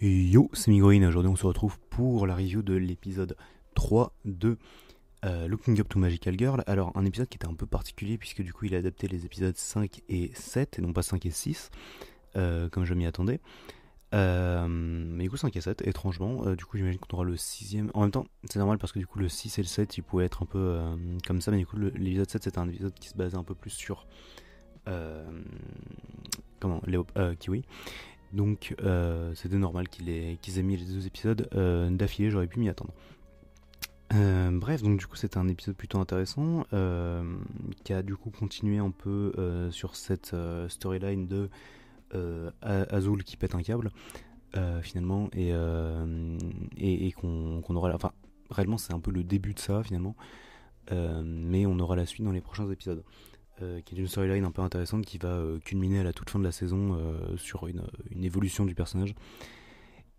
Yo, c'est Migoïne, aujourd'hui on se retrouve pour la review de l'épisode 3 de Looking Up to Magical Girl. Alors un épisode qui était un peu particulier puisque du coup il a adapté les épisodes 5 et 7 et non pas 5 et 6 comme je m'y attendais. Mais du coup 5 et 7 étrangement, du coup j'imagine qu'on aura le 6ème. En même temps c'est normal parce que du coup le 6 et le 7 ils pouvaient être un peu comme ça, mais du coup l'épisode 7 c'était un épisode qui se basait un peu plus sur euh, Kiwi. Donc c'était normal qu'ils aient mis les deux épisodes d'affilée, j'aurais pu m'y attendre. Bref, donc du coup c'était un épisode plutôt intéressant qui a du coup continué un peu sur cette storyline de Azul qui pète un câble finalement et qu'on aura enfin réellement c'est un peu le début de ça finalement, mais on aura la suite dans les prochains épisodes. Qui est une storyline un peu intéressante qui va culminer à la toute fin de la saison sur une évolution du personnage,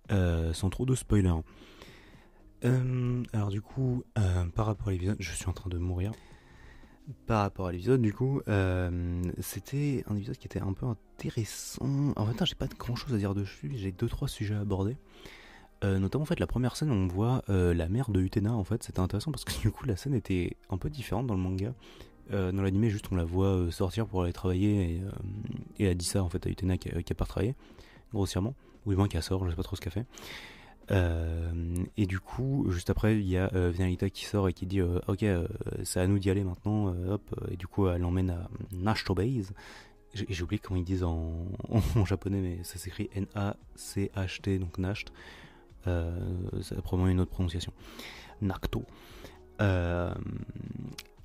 sans trop de spoilers. Alors du coup, par rapport à l'épisode, je suis en train de mourir. Par rapport à l'épisode, du coup, c'était un épisode qui était un peu intéressant. En même temps, j'ai pas grand chose à dire dessus, j'ai 2-3 sujets à aborder. Notamment en fait la première scène où on voit la mère de Utena. En fait c'était intéressant parce que du coup la scène était un peu différente dans le manga. Dans l'anime juste on la voit sortir pour aller travailler et elle dit ça en fait à Utena qui a pas travaillé grossièrement, ou du moins qu'elle sort, je sais pas trop ce qu'elle fait. Et du coup juste après il y a Vinalita qui sort et qui dit ok c'est à nous d'y aller maintenant, hop, et du coup elle l'emmène à Nashto Base. J'ai oublié comment ils disent en japonais, mais ça s'écrit N-A-C-H-T, donc Nasht. Ça a probablement une autre prononciation. Nakto.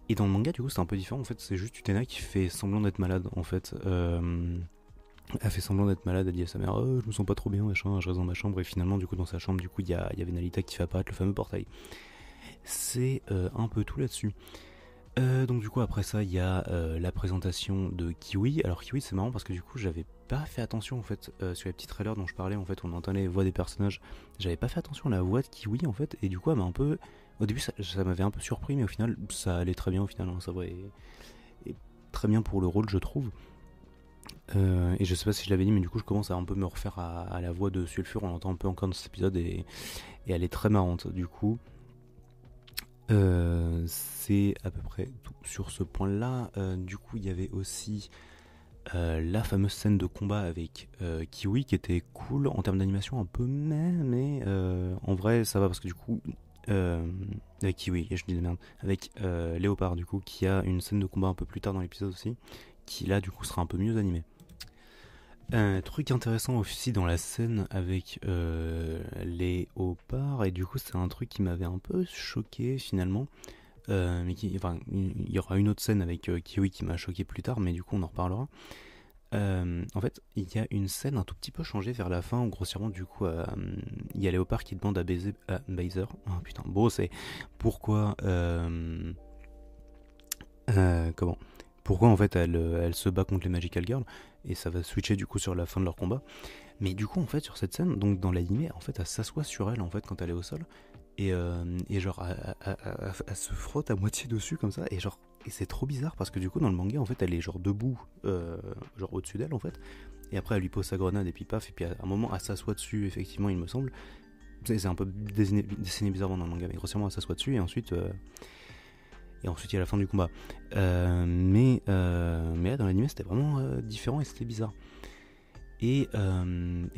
Et dans le manga, du coup, c'est un peu différent. En fait, c'est juste Utena qui fait semblant d'être malade. En fait, elle fait semblant d'être malade. Elle dit à sa mère, oh, je me sens pas trop bien, machin, je reste dans ma chambre. Et finalement, du coup, dans sa chambre, du coup, il y avait Nalita qui fait apparaître le fameux portail. C'est un peu tout là-dessus. Donc du coup après ça il y a la présentation de Kiwi. Alors Kiwi c'est marrant parce que du coup j'avais pas fait attention en fait sur les petits trailers dont je parlais, en fait on entendait les voix des personnages. J'avais pas fait attention à la voix de Kiwi en fait, et du coup elle m'a un peu... Au début ça m'avait un peu surpris, mais au final ça allait très bien au final, hein, sa voix est très bien pour le rôle je trouve. Et je sais pas si je l'avais dit, mais du coup je commence à un peu me refaire à la voix de Sulfur, on l'entend un peu encore dans cet épisode et elle est très marrante du coup. C'est à peu près tout sur ce point-là. Du coup, il y avait aussi la fameuse scène de combat avec Kiwi qui était cool en termes d'animation, un peu mais en vrai ça va parce que du coup avec Kiwi, je dis de merde, avec Léopard du coup qui a une scène de combat un peu plus tard dans l'épisode aussi, qui là du coup sera un peu mieux animée. Un truc intéressant aussi dans la scène avec Léopard, et du coup c'est un truc qui m'avait un peu choqué finalement, mais il y aura une autre scène avec Kiwi qui m'a choqué plus tard, mais du coup on en reparlera. En fait, il y a une scène un tout petit peu changée vers la fin où grossièrement du coup il y a Léopard qui demande à baiser à Baiser. Oh putain, bon c'est pourquoi comment pourquoi en fait elle se bat contre les Magical Girls, et ça va switcher du coup sur la fin de leur combat. Mais du coup en fait sur cette scène, donc dans l'animé en fait elle s'assoit sur elle en fait quand elle est au sol, et genre elle se frotte à moitié dessus comme ça, et genre et c'est trop bizarre parce que du coup dans le manga en fait elle est genre debout genre au-dessus d'elle en fait, et après elle lui pose sa grenade et puis paf, et puis à un moment elle s'assoit dessus effectivement il me semble. C'est un peu dessiné bizarrement dans le manga, mais grossièrement elle s'assoit dessus et ensuite il y a la fin du combat. Mais là dans l'anime c'était vraiment différent et c'était bizarre. Et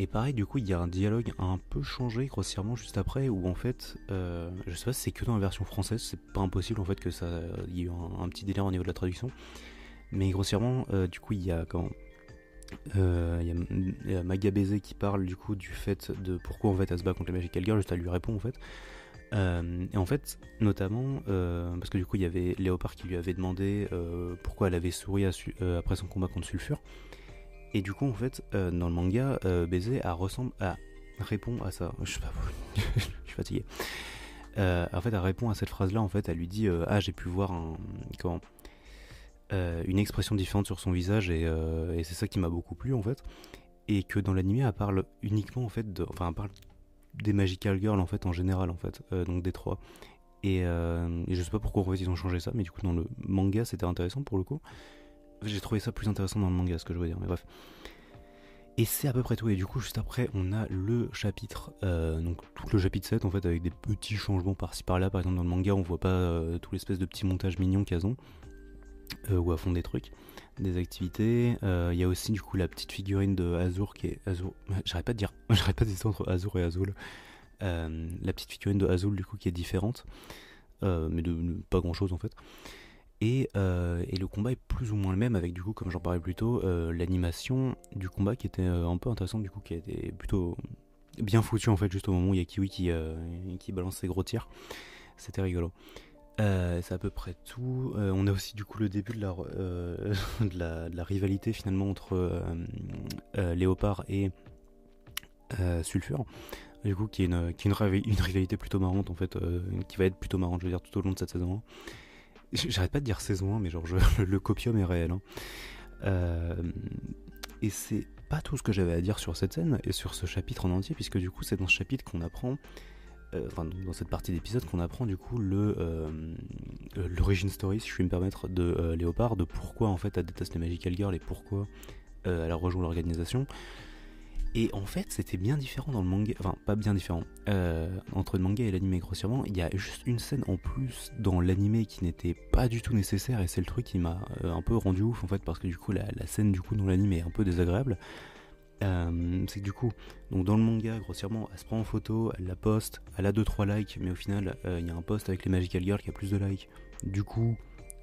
pareil, du coup, il y a un dialogue un peu changé grossièrement juste après, où en fait, je sais pas si c'est que dans la version française, c'est pas impossible en fait que ça, il y ait eu un petit délire au niveau de la traduction, mais grossièrement, du coup, il y a il y a Maga Baiser qui parle du coup du fait de pourquoi en fait elle se bat contre les Magical Girls, juste elle lui répond en fait. Et en fait, notamment, parce que du coup, il y avait Léopard qui lui avait demandé pourquoi elle avait souri après son combat contre Sulfur. Et du coup, en fait, dans le manga, Baiser répond à ça. Je sais pas, je suis fatigué. En fait, elle répond à cette phrase-là. En fait, elle lui dit ah, j'ai pu voir une expression différente sur son visage, et c'est ça qui m'a beaucoup plu en fait. Et que dans l'anime, elle parle uniquement en fait, elle parle des Magical Girls en fait en général en fait, donc des trois. Et je sais pas pourquoi en fait ils ont changé ça, mais du coup dans le manga c'était intéressant pour le coup. J'ai trouvé ça plus intéressant dans le manga, ce que je veux dire, mais bref. Et c'est à peu près tout. Et du coup, juste après, on a le chapitre, donc tout le chapitre 7 en fait, avec des petits changements par-ci par-là. Par exemple, dans le manga, on voit pas tout l'espèce de petits montages mignons qu'elles ont, où elles font des trucs, des activités. Il y a aussi du coup la petite figurine de Azur qui est Azur. J'arrête pas de dire, j'arrête pas d'hésiter entre Azur et Azul. La petite figurine de Azul du coup qui est différente, mais de pas grand chose en fait. Et le combat est plus ou moins le même avec du coup, comme j'en parlais plus tôt, l'animation du combat qui était un peu intéressante du coup, qui était plutôt bien foutu en fait, juste au moment où il y a Kiwi qui balance ses gros tirs. C'était rigolo. C'est à peu près tout. On a aussi du coup le début de la rivalité finalement entre Léopard et Sulfure. Du coup, qui est une rivalité plutôt marrante en fait, qui va être plutôt marrante, je veux dire, tout au long de cette saison 1. J'arrête pas de dire saison 1, mais genre le copium est réel. Hein. Et c'est pas tout ce que j'avais à dire sur cette scène et sur ce chapitre en entier, puisque du coup c'est dans ce chapitre qu'on apprend, enfin dans cette partie d'épisode qu'on apprend du coup l'origin story, si je puis me permettre, de Léopard, de pourquoi en fait elle déteste les Magical Girls et pourquoi elle a rejoint l'organisation. Et en fait, c'était bien différent dans le manga, enfin pas bien différent. Entre le manga et l'anime grossièrement, il y a juste une scène en plus dans l'anime qui n'était pas du tout nécessaire, et c'est le truc qui m'a un peu rendu ouf en fait, parce que du coup la scène du coup dans l'anime est un peu désagréable. C'est que du coup, donc dans le manga grossièrement, elle se prend en photo, elle la poste, elle a 2-3 likes, mais au final il y a un post avec les Magical Girls qui a plus de likes. Du coup,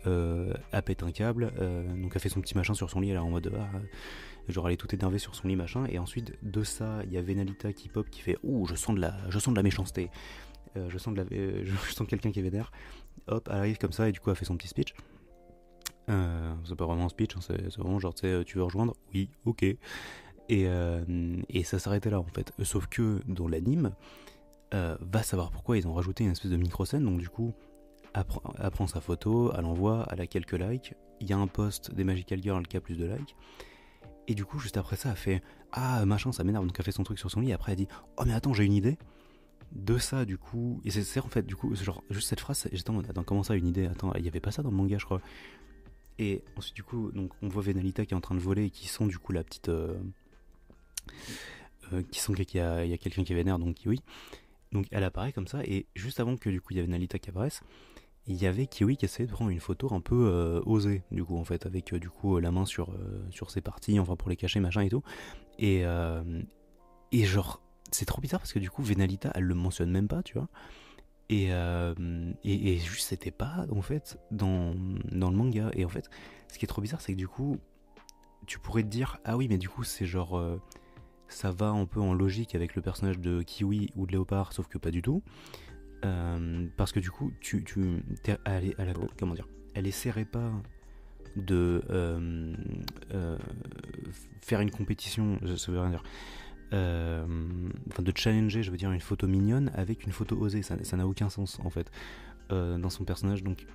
elle pète un câble, donc elle fait son petit machin sur son lit, elle est en mode genre elle est toute énervée sur son lit machin, et ensuite de ça il y a Venalita qui pop qui fait ouh, je sens de la méchanceté, je sens quelqu'un qui est vénère. Hop, elle arrive comme ça et du coup elle fait son petit speech. C'est pas vraiment un speech, hein, c'est vraiment genre tu veux rejoindre, oui, ok. Et ça s'arrêtait là en fait, sauf que dans l'anime, va savoir pourquoi ils ont rajouté une espèce de micro-scène. Donc du coup elle prend sa photo, elle envoie, elle a quelques likes, il y a un post des Magical Girls qui a plus de likes. Et du coup, juste après ça, elle fait ah machin, ça m'énerve. Donc elle fait son truc sur son lit. Et après, elle dit oh, mais attends, j'ai une idée. De ça, du coup. Et c'est en fait, du coup, genre, juste cette phrase, j'étais en mode attends, comment ça, une idée? Attends, il y avait pas ça dans le manga, je crois. Et ensuite, du coup, donc, on voit Venalita qui est en train de voler et qui sent, du coup, la petite. Qui sent qu'il y a quelqu'un qui est vénère, donc oui. Donc elle apparaît comme ça. Et juste avant que, du coup, il y a Venalita qui apparaisse, il y avait Kiwi qui essayait de prendre une photo un peu osée, du coup, en fait, avec du coup la main sur ses parties, enfin pour les cacher, machin et tout. Et genre, c'est trop bizarre parce que du coup, Venalita, elle le mentionne même pas, tu vois. Et juste, c'était pas, en fait, dans le manga. Et en fait, ce qui est trop bizarre, c'est que du coup, tu pourrais te dire, ah oui, mais du coup, c'est genre. Ça va un peu en logique avec le personnage de Kiwi ou de Léopard, sauf que pas du tout. Parce que du coup, comment dire, elle essaierait pas de faire une compétition, ça veut rien dire, enfin de challenger, je veux dire, une photo mignonne avec une photo osée, ça n'a aucun sens en fait dans son personnage. Donc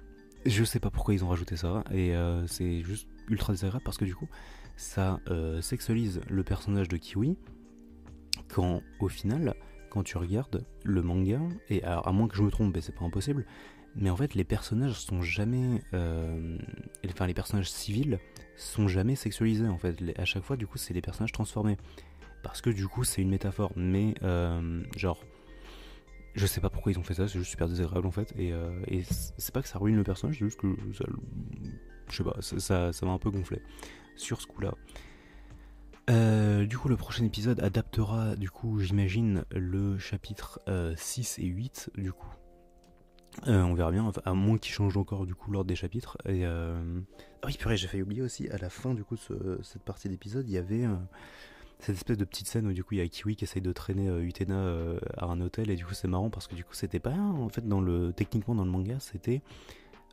je sais pas pourquoi ils ont rajouté ça, et c'est juste ultra désagréable parce que du coup ça sexualise le personnage de Kiwi, quand au final, quand tu regardes le manga, et alors à moins que je me trompe, mais c'est pas impossible, mais en fait les personnages sont jamais, enfin les personnages civils sont jamais sexualisés en fait. À chaque fois du coup c'est les personnages transformés, parce que du coup c'est une métaphore, mais genre je sais pas pourquoi ils ont fait ça, c'est juste super désagréable en fait, et c'est pas que ça ruine le personnage, c'est juste que ça, je sais pas, ça m'a un peu gonflé sur ce coup là. Du coup le prochain épisode adaptera du coup j'imagine le chapitre 6 et 8 du coup. On verra bien, à moins qu'il change encore du coup l'ordre des chapitres. Et ah oui purée, j'ai failli oublier aussi, à la fin du coup de cette partie d'épisode, il y avait cette espèce de petite scène où du coup il y a Kiwi qui essaye de traîner Utena à un hôtel, et du coup c'est marrant parce que du coup c'était pas en fait techniquement dans le manga, c'était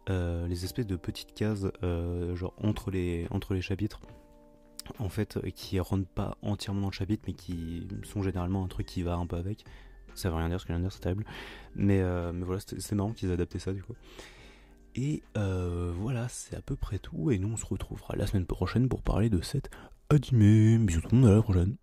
les espèces de petites cases genre entre les chapitres, en fait, qui rentrent pas entièrement dans le chapitre, mais qui sont généralement un truc qui va un peu avec. Ça veut rien dire, ce que je viens de dire, c'est terrible. Mais voilà, c'est marrant qu'ils aient adapté ça du coup. Et voilà, c'est à peu près tout. Et nous, on se retrouvera la semaine prochaine pour parler de cet anime. Bisous tout le monde, à la prochaine.